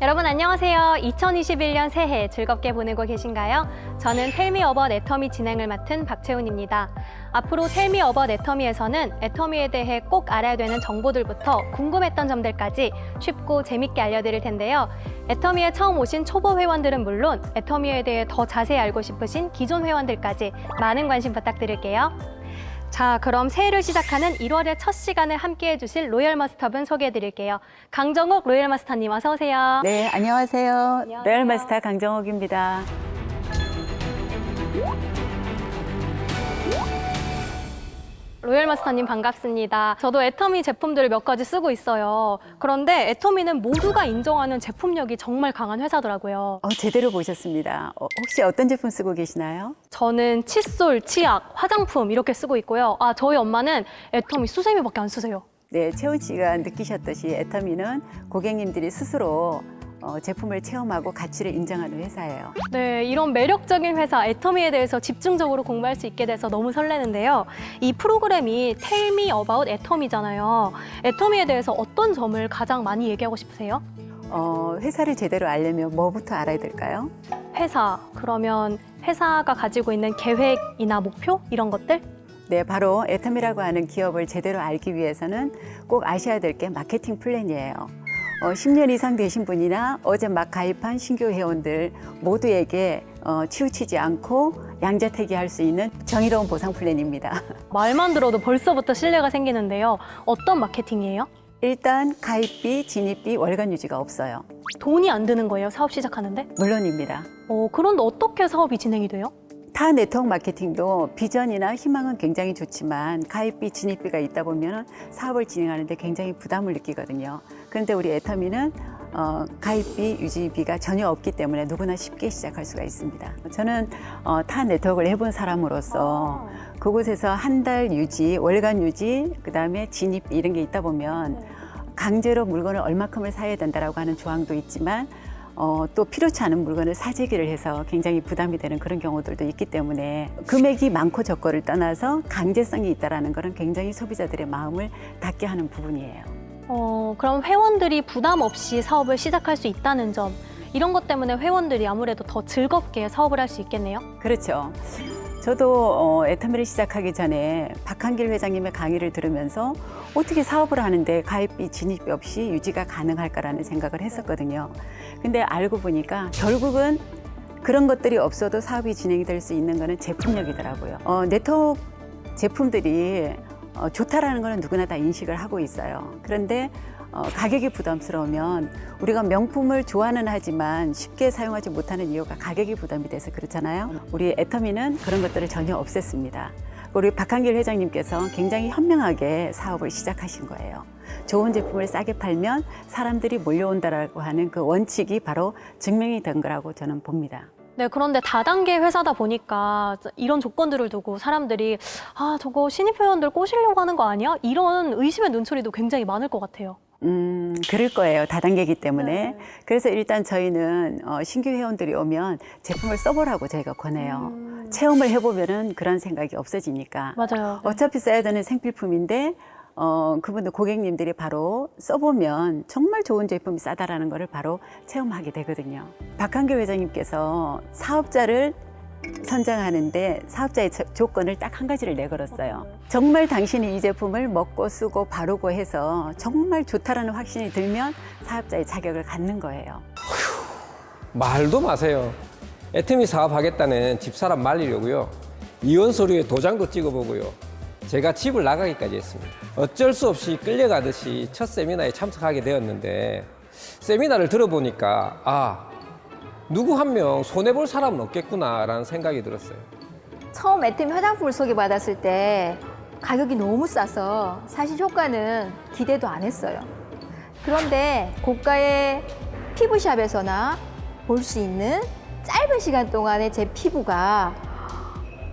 여러분 안녕하세요. 2021년 새해 즐겁게 보내고 계신가요? 저는 텔미 어바웃 애터미 진행을 맡은 박채훈입니다. 앞으로 텔미 어바웃 애터미에서는 애터미에 대해 꼭 알아야 되는 정보들부터 궁금했던 점들까지 쉽고 재밌게 알려드릴 텐데요. 애터미에 처음 오신 초보 회원들은 물론 애터미에 대해 더 자세히 알고 싶으신 기존 회원들까지 많은 관심 부탁드릴게요. 자, 그럼 새해를 시작하는 1월의 첫 시간을 함께해 주실 로열 마스터분 소개해 드릴게요. 강정욱 로열 마스터님 어서 오세요. 네, 안녕하세요. 안녕하세요. 로열 마스터 강정욱입니다. 로열 마스터님 반갑습니다. 저도 애터미 제품들을 몇 가지 쓰고 있어요. 그런데 애터미는 모두가 인정하는 제품력이 정말 강한 회사더라고요. 제대로 보셨습니다. 혹시 어떤 제품 쓰고 계시나요? 저는 칫솔, 치약, 화장품 이렇게 쓰고 있고요. 저희 엄마는 애터미 수세미밖에 안 쓰세요. 네, 채훈 씨가 느끼셨듯이 애터미는 고객님들이 스스로 제품을 체험하고 가치를 인정하는 회사예요. 네, 이런 매력적인 회사 애터미에 대해서 집중적으로 공부할 수 있게 돼서 너무 설레는데요. 이 프로그램이 Tell Me About 애터미잖아요. 애터미에 대해서 어떤 점을 가장 많이 얘기하고 싶으세요? 회사를 제대로 알려면 뭐부터 알아야 될까요? 회사, 그러면 회사가 가지고 있는 계획이나 목표 이런 것들? 네, 바로 애터미라고 하는 기업을 제대로 알기 위해서는 꼭 아셔야 될 게 마케팅 플랜이에요. 10년 이상 되신 분이나 어제 막 가입한 신규 회원들 모두에게 치우치지 않고 양자택일할 수 있는 정의로운 보상 플랜입니다. 말만 들어도 벌써부터 신뢰가 생기는데요. 어떤 마케팅이에요? 일단 가입비, 진입비, 월간 유지가 없어요. 돈이 안 드는 거예요, 사업 시작하는데? 물론입니다. 그런데 어떻게 사업이 진행이 돼요? 타 네트워크 마케팅도 비전이나 희망은 굉장히 좋지만 가입비, 진입비가 있다 보면 사업을 진행하는데 굉장히 부담을 느끼거든요. 그런데 우리 애터미는 가입비, 유지비가 전혀 없기 때문에 누구나 쉽게 시작할 수가 있습니다. 저는 타 네트워크를 해본 사람으로서 그곳에서 한 달 유지, 월간 유지, 그다음에 진입비 이런 게 있다 보면 강제로 물건을 얼마큼을 사야 된다라고 하는 조항도 있지만 또 필요치 않은 물건을 사재기를 해서 굉장히 부담이 되는 그런 경우들도 있기 때문에 금액이 많고 적고를 떠나서 강제성이 있다는 것은 굉장히 소비자들의 마음을 닫게 하는 부분이에요. 그럼 회원들이 부담 없이 사업을 시작할 수 있다는 점, 이런 것 때문에 회원들이 아무래도 더 즐겁게 사업을 할 수 있겠네요? 그렇죠. 저도 애터미를 시작하기 전에 박한길 회장님의 강의를 들으면서 어떻게 사업을 하는데 가입비, 진입비 없이 유지가 가능할까라는 생각을 했었거든요. 근데 알고 보니까 결국은 그런 것들이 없어도 사업이 진행이 될 수 있는 거는 제품력이더라고요. 네트워크 제품들이 좋다라는 거는 누구나 다 인식을 하고 있어요. 그런데 가격이 부담스러우면 우리가 명품을 좋아는 하지만 쉽게 사용하지 못하는 이유가 가격이 부담이 돼서 그렇잖아요. 우리 애터미는 그런 것들을 전혀 없앴습니다. 우리 박한길 회장님께서 굉장히 현명하게 사업을 시작하신 거예요. 좋은 제품을 싸게 팔면 사람들이 몰려온다라고 하는 그 원칙이 바로 증명이 된 거라고 저는 봅니다. 네, 그런데 다단계 회사다 보니까 이런 조건들을 두고 사람들이 저거 신입 회원들 꼬시려고 하는 거 아니야? 이런 의심의 눈초리도 굉장히 많을 것 같아요. 그럴 거예요. 다단계이기 때문에. 네. 그래서 일단 저희는 신규 회원들이 오면 제품을 써보라고 저희가 권해요. 체험을 해보면은 그런 생각이 없어지니까. 맞아요. 네. 어차피 써야 되는 생필품인데 그분들 고객님들이 바로 써보면 정말 좋은 제품이 싸다라는 거를 바로 체험하게 되거든요. 박한길 회장님께서 사업자를 선정하는데 사업자의 조건을 딱 한 가지를 내걸었어요. 정말 당신이 이 제품을 먹고 쓰고 바르고 해서 정말 좋다라는 확신이 들면 사업자의 자격을 갖는 거예요. 말도 마세요. 애터미 사업하겠다는 집사람 말리려고요. 이혼 서류에 도장도 찍어보고요. 제가 집을 나가기까지 했습니다. 어쩔 수 없이 끌려가듯이 첫 세미나에 참석하게 되었는데 세미나를 들어보니까 누구 한 명 손해볼 사람은 없겠구나라는 생각이 들었어요. 처음 애터미 화장품을 소개받았을 때 가격이 너무 싸서 사실 효과는 기대도 안 했어요. 그런데 고가의 피부샵에서나 볼 수 있는 짧은 시간 동안에 제 피부가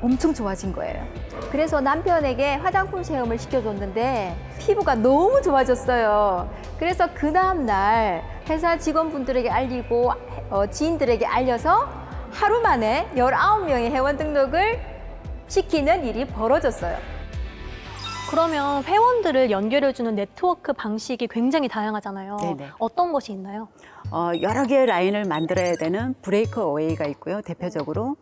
엄청 좋아진 거예요. 그래서 남편에게 화장품 체험을 시켜줬는데 피부가 너무 좋아졌어요. 그래서 그 다음날 회사 직원분들에게 알리고 지인들에게 알려서 하루 만에 19명의 회원 등록을 시키는 일이 벌어졌어요. 그러면 회원들을 연결해주는 네트워크 방식이 굉장히 다양하잖아요. 네네. 어떤 것이 있나요? 여러 개의 라인을 만들어야 되는 브레이크 어웨이가 있고요. 대표적으로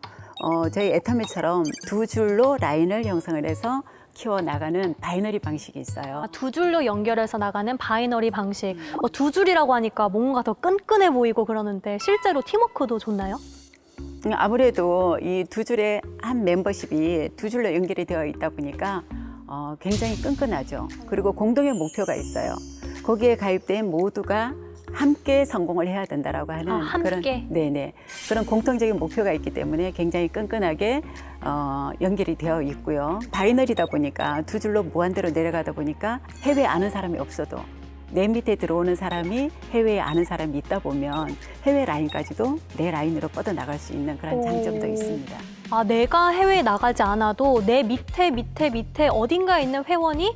저희 애터미처럼 두 줄로 라인을 형성을 해서 키워나가는 바이너리 방식이 있어요. 두 줄로 연결해서 나가는 바이너리 방식. 두 줄이라고 하니까 뭔가 더 끈끈해 보이고 그러는데 실제로 팀워크도 좋나요? 아무래도 이 두 줄의 한 멤버십이 두 줄로 연결이 되어 있다 보니까 굉장히 끈끈하죠. 그리고 공동의 목표가 있어요. 거기에 가입된 모두가 함께 성공을 해야 된다라고 하는 함께? 그런 공통적인 목표가 있기 때문에 굉장히 끈끈하게 연결이 되어 있고요. 바이너리다 보니까 두 줄로 무한대로 내려가다 보니까 해외에 아는 사람이 없어도 내 밑에 들어오는 사람이 해외에 아는 사람이 있다 보면 해외 라인까지도 내 라인으로 뻗어나갈 수 있는 그런 장점도 있습니다. 내가 해외에 나가지 않아도 내 밑에 어딘가에 있는 회원이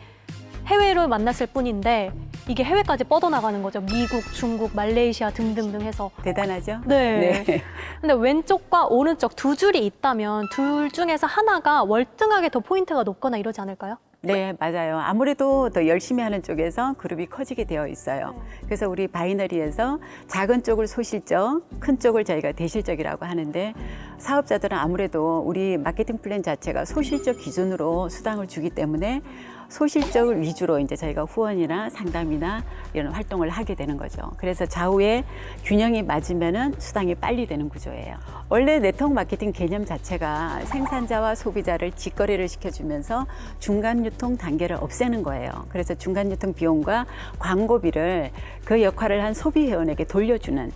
해외를 만났을 뿐인데 이게 해외까지 뻗어나가는 거죠. 미국, 중국, 말레이시아 등등등 해서. 대단하죠? 네. 근데 왼쪽과 오른쪽 두 줄이 있다면 둘 중에서 하나가 월등하게 더 포인트가 높거나 이러지 않을까요? 네, 맞아요. 아무래도 더 열심히 하는 쪽에서 그룹이 커지게 되어 있어요. 그래서 우리 바이너리에서 작은 쪽을 소실적, 큰 쪽을 저희가 대실적이라고 하는데 사업자들은 아무래도 우리 마케팅 플랜 자체가 소실적 기준으로 수당을 주기 때문에 소실적을 위주로 이제 저희가 후원이나 상담이나 이런 활동을 하게 되는 거죠. 그래서 좌우에 균형이 맞으면은 수당이 빨리 되는 구조예요. 원래 네트워크 마케팅 개념 자체가 생산자와 소비자를 직거래를 시켜주면서 중간 유통 단계를 없애는 거예요. 그래서 중간 유통 비용과 광고비를 그 역할을 한 소비 회원에게 돌려주는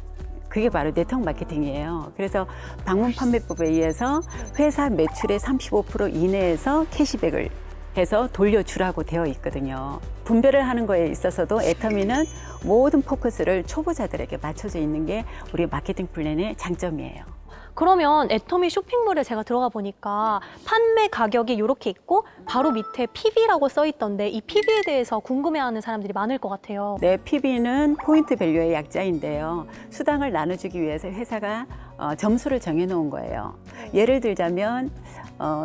그게 바로 네트워크 마케팅이에요. 그래서 방문 판매법에 의해서 회사 매출의 35% 이내에서 캐시백을 해서 돌려주라고 되어 있거든요. 분배를 하는 거에 있어서도 애터미는 모든 포커스를 초보자들에게 맞춰져 있는 게 우리 마케팅 플랜의 장점이에요. 그러면 애터미 쇼핑몰에 제가 들어가 보니까 판매 가격이 이렇게 있고 바로 밑에 PB라고 써 있던데 이 PB에 대해서 궁금해하는 사람들이 많을 것 같아요. 네, PB는 포인트 밸류의 약자인데요. 수당을 나눠주기 위해서 회사가 점수를 정해놓은 거예요. 예를 들자면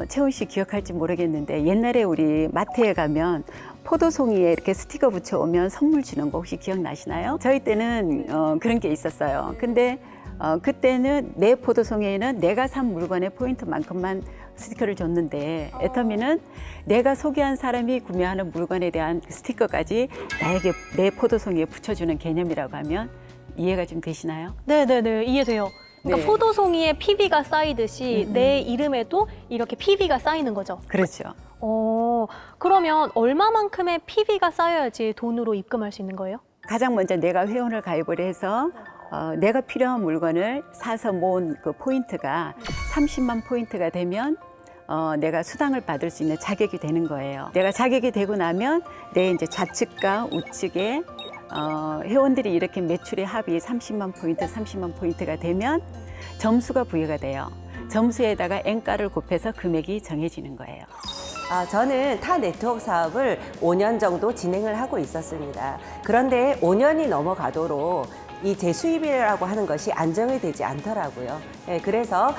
채훈 씨 기억할지 모르겠는데 옛날에 우리 마트에 가면 포도송이에 이렇게 스티커 붙여오면 선물 주는 거 혹시 기억나시나요? 저희 때는 그런 게 있었어요. 근데 그때는 내 포도송이에는 내가 산 물건의 포인트만큼만 스티커를 줬는데 애터미는 내가 소개한 사람이 구매하는 물건에 대한 스티커까지 나에게 내 포도송이에 붙여주는 개념이라고 하면 이해가 좀 되시나요? 네네네, 이해돼요. 그러니까 네. 포도송이에 PB가 쌓이듯이 내 이름에도 이렇게 PB가 쌓이는 거죠. 그렇죠. 그러면 얼마만큼의 PB가 쌓여야지 돈으로 입금할 수 있는 거예요? 가장 먼저 내가 회원을 가입을 해서 내가 필요한 물건을 사서 모은 그 포인트가 30만 포인트가 되면 내가 수당을 받을 수 있는 자격이 되는 거예요. 내가 자격이 되고 나면 내 이제 좌측과 우측에 회원들이 이렇게 매출의 합이 30만 포인트가 되면 점수가 부여가 돼요. 점수에다가 N가를 곱해서 금액이 정해지는 거예요. 저는 타 네트워크 사업을 5년 정도 진행을 하고 있었습니다. 그런데 5년이 넘어가도록 이 재수입이라고 하는 것이 안정이 되지 않더라고요. 그래서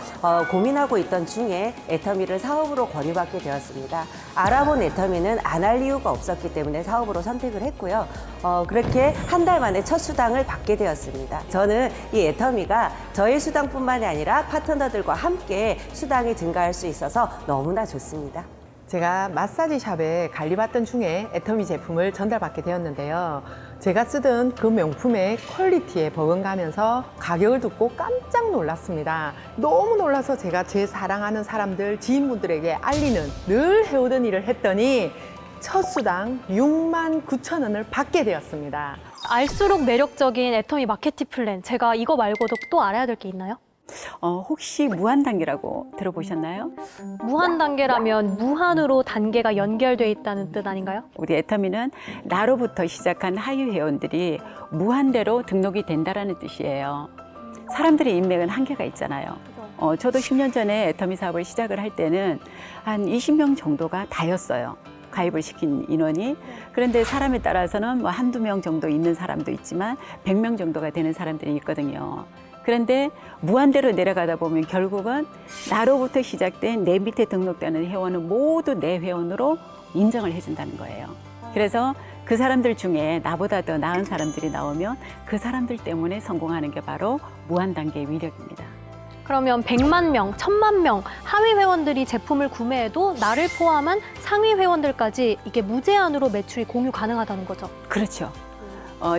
고민하고 있던 중에 애터미를 사업으로 권유받게 되었습니다. 알아본 애터미는 안 할 이유가 없었기 때문에 사업으로 선택을 했고요. 그렇게 한 달 만에 첫 수당을 받게 되었습니다. 저는 이 애터미가 저의 수당뿐만이 아니라 파트너들과 함께 수당이 증가할 수 있어서 너무나 좋습니다. 제가 마사지 샵에 관리받던 중에 애터미 제품을 전달받게 되었는데요. 제가 쓰던 그 명품의 퀄리티에 버금가면서 가격을 듣고 깜짝 놀랐습니다. 너무 놀라서 제가 제 사랑하는 사람들, 지인분들에게 알리는 늘 해오던 일을 했더니 첫 수당 69,000원을 받게 되었습니다. 알수록 매력적인 애터미 마케팅 플랜. 제가 이거 말고도 또 알아야 될 게 있나요? 혹시 무한 단계라고 들어보셨나요? 무한 단계라면 무한으로 단계가 연결돼 있다는 뜻 아닌가요? 우리 애터미는 나로부터 시작한 하위 회원들이 무한대로 등록이 된다라는 뜻이에요. 사람들의 인맥은 한계가 있잖아요. 저도 10년 전에 애터미 사업을 시작을 할 때는 한 20명 정도가 다였어요. 가입을 시킨 인원이. 그런데 사람에 따라서는 뭐 한두 명 정도 있는 사람도 있지만 100명 정도가 되는 사람들이 있거든요. 그런데 무한대로 내려가다 보면 결국은 나로부터 시작된 내 밑에 등록되는 회원은 모두 내 회원으로 인정을 해준다는 거예요. 그래서 그 사람들 중에 나보다 더 나은 사람들이 나오면 그 사람들 때문에 성공하는 게 바로 무한단계의 위력입니다. 그러면 100만 명, 1000만 명 하위 회원들이 제품을 구매해도 나를 포함한 상위 회원들까지 이게 무제한으로 매출이 공유 가능하다는 거죠. 그렇죠.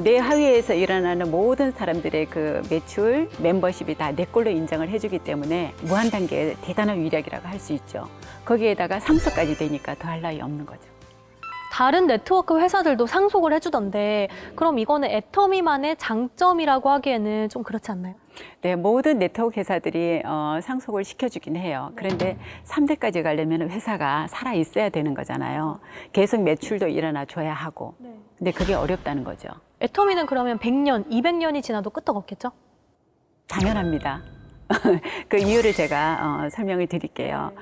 내 하위에서 일어나는 모든 사람들의 그 매출, 멤버십이 다 내 걸로 인정을 해주기 때문에 무한단계의 대단한 위력이라고 할 수 있죠. 거기에다가 상속까지 되니까 더할 나위 없는 거죠. 다른 네트워크 회사들도 상속을 해주던데 그럼 이거는 애터미만의 장점이라고 하기에는 좀 그렇지 않나요? 네, 모든 네트워크 회사들이 상속을 시켜주긴 해요. 그런데 3대까지 가려면 회사가 살아 있어야 되는 거잖아요. 계속 매출도 일어나 줘야 하고. 근데 그게 어렵다는 거죠. 애터미는 그러면 100년, 200년이 지나도 끄떡없겠죠? 당연합니다. 그 이유를 제가 설명을 드릴게요.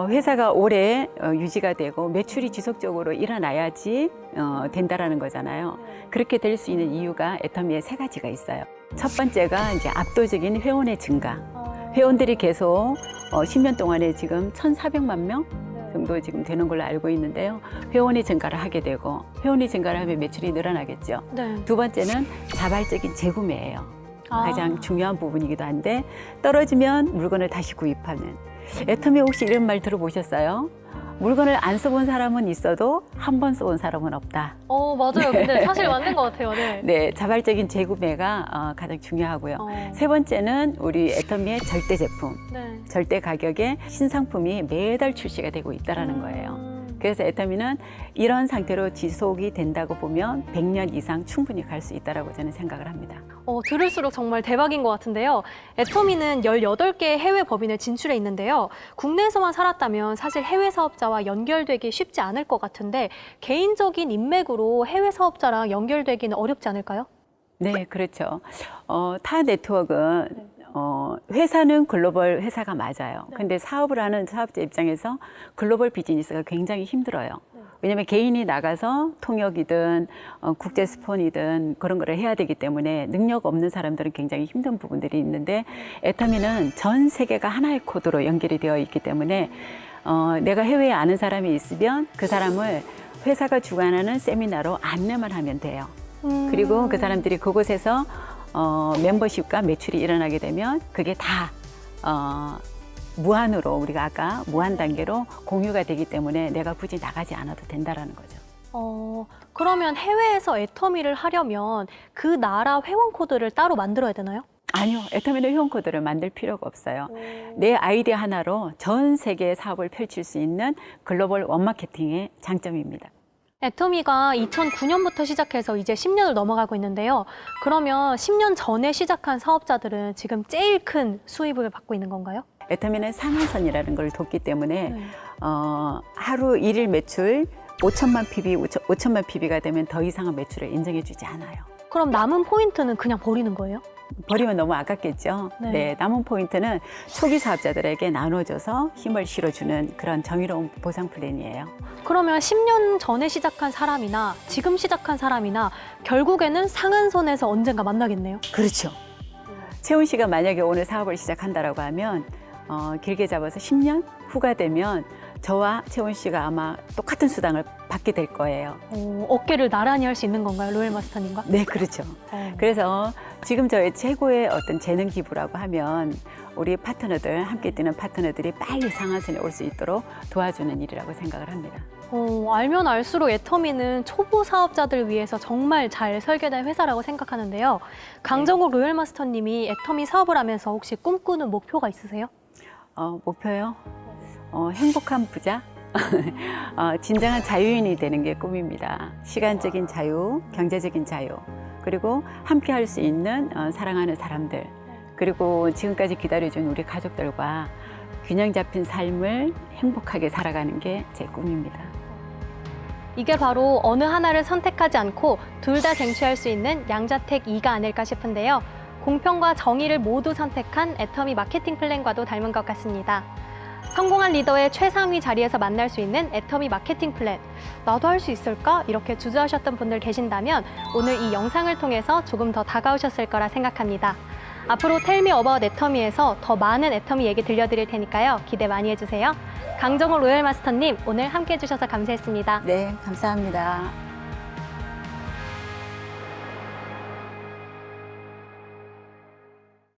회사가 오래 유지가 되고 매출이 지속적으로 일어나야지 된다라는 거잖아요. 그렇게 될 수 있는 이유가 애터미에 3가지가 있어요. 첫 번째가 이제 압도적인 회원의 증가. 회원들이 계속 10년 동안에 지금 1,400만 명 정도 지금 되는 걸로 알고 있는데요. 회원이 증가를 하게 되고 회원이 증가를 하면 매출이 늘어나겠죠. 네. 두 번째는 자발적인 재구매예요. 가장 중요한 부분이기도 한데 떨어지면 물건을 다시 구입하는. 애터미 혹시 이런 말 들어보셨어요? 물건을 안 써본 사람은 있어도 한 번 써본 사람은 없다. 맞아요. 근데 사실 맞는 것 같아요. 네. 네, 자발적인 재구매가 가장 중요하고요. 세 번째는 우리 애터미의 절대 제품, 네. 절대 가격에 신상품이 매달 출시가 되고 있다는 거예요. 그래서 애터미는 이런 상태로 지속이 된다고 보면 100년 이상 충분히 갈 수 있다고 저는 생각을 합니다. 들을수록 정말 대박인 것 같은데요. 애터미는 18개의 해외 법인에 진출해 있는데요. 국내에서만 살았다면 사실 해외 사업자와 연결되기 쉽지 않을 것 같은데 개인적인 인맥으로 해외 사업자랑 연결되기는 어렵지 않을까요? 네, 그렇죠. 타 네트워크는 회사는 글로벌 회사가 맞아요. 근데 사업을 하는 사업자 입장에서 글로벌 비즈니스가 굉장히 힘들어요. 왜냐하면 개인이 나가서 통역이든 국제 스폰이든 그런 거를 해야 되기 때문에 능력 없는 사람들은 굉장히 힘든 부분들이 있는데 애터미는 전 세계가 하나의 코드로 연결이 되어 있기 때문에 내가 해외에 아는 사람이 있으면 그 사람을 회사가 주관하는 세미나로 안내만 하면 돼요. 그리고 그 사람들이 그곳에서 멤버십과 매출이 일어나게 되면 그게 다 무한으로 우리가 아까 무한 단계로 공유가 되기 때문에 내가 굳이 나가지 않아도 된다라는 거죠. 그러면 해외에서 애터미를 하려면 그 나라 회원 코드를 따로 만들어야 되나요? 아니요. 애터미는 회원 코드를 만들 필요가 없어요. 내 아이디어 하나로 전 세계의 사업을 펼칠 수 있는 글로벌 원마케팅의 장점입니다. 애터미가 2009년부터 시작해서 이제 10년을 넘어가고 있는데요. 그러면 10년 전에 시작한 사업자들은 지금 제일 큰 수입을 받고 있는 건가요? 애터미는 상한선이라는 걸 뒀기 때문에 하루 일일 매출 5천만 PB, 5천만 PB가 되면 더 이상의 매출을 인정해 주지 않아요. 그럼 남은 포인트는 그냥 버리는 거예요? 버리면 너무 아깝겠죠. 네, 남은 포인트는 초기 사업자들에게 나눠줘서 힘을 실어주는 그런 정의로운 보상 플랜이에요. 그러면 10년 전에 시작한 사람이나 지금 시작한 사람이나 결국에는 상한선에서 언젠가 만나겠네요. 그렇죠. 채훈 씨가 만약에 오늘 사업을 시작한다라고 하면 길게 잡아서 10년 후가 되면 저와 채훈 씨가 아마 똑같은 수당을 받게 될 거예요. 어깨를 나란히 할 수 있는 건가요, 로엘 마스터님과? 네, 그렇죠. 그래서 지금 저의 최고의 어떤 재능 기부라고 하면 우리 파트너들, 함께 뛰는 파트너들이 빨리 상한선에 올 수 있도록 도와주는 일이라고 생각을 합니다. 알면 알수록 애터미는 초보 사업자들 위해서 정말 잘 설계된 회사라고 생각하는데요. 강정욱 로열 마스터님이 애터미 사업을 하면서 혹시 꿈꾸는 목표가 있으세요? 목표요? 행복한 부자? 진정한 자유인이 되는 게 꿈입니다. 시간적인 자유, 경제적인 자유, 그리고 함께 할 수 있는 사랑하는 사람들, 그리고 지금까지 기다려준 우리 가족들과 균형 잡힌 삶을 행복하게 살아가는 게 제 꿈입니다. 이게 바로 어느 하나를 선택하지 않고 둘 다 쟁취할 수 있는 양자택 2가 아닐까 싶은데요. 공평과 정의를 모두 선택한 애터미 마케팅 플랜과도 닮은 것 같습니다. 성공한 리더의 최상위 자리에서 만날 수 있는 애터미 마케팅 플랜. 나도 할 수 있을까? 이렇게 주저하셨던 분들 계신다면 오늘 이 영상을 통해서 조금 더 다가오셨을 거라 생각합니다. 앞으로 텔미 어바웃 애터미에서 더 많은 애터미 얘기 들려드릴 테니까요. 기대 많이 해주세요. 강정호 로얄 마스터님, 오늘 함께 해주셔서 감사했습니다. 네, 감사합니다.